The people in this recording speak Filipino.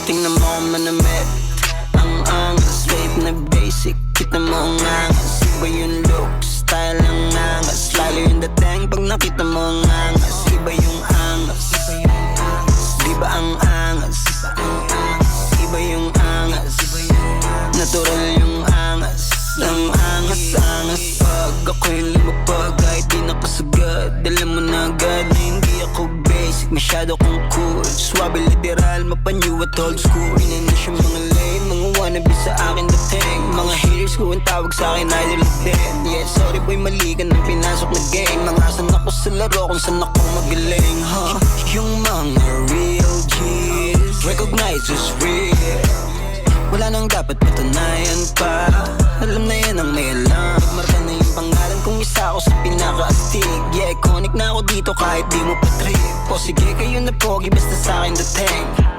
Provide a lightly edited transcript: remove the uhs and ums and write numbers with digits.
Tingnan mo kung manamit. Ang angas, vape na basic. Kita mo ang angas. Iba yung look, style ang angas. Lalo yung dating pag nakita mo ang angas. Iba yung angas. Diba ang angas? Iba yung angas. Natural yung angas. Ang angas. Pag ako'y lumapag kahit di nakasagad, alam mo na agad na hindi ako basic. Masyado kong cool, swabe literal, mapanyo at old school. Inanis yung mga lame, mga wannabe sa akin dating. Mga haters ko ang tawag sa akin idol din. Yeah, sorry boy, mali ka nang pinasok na game. Nangasan ako sa laro kung saan ako magaling, huh? Yung mga real G's recognize who's real. Wala nang dapat patunayan pa. Alam na yan ang may alam. Marka na yung pangalan kung isa ako sa pinaka-astig. Yeah, iconic na ako dito kahit di mo pa trip. O sige kayo na pogi basta sa'kin dating.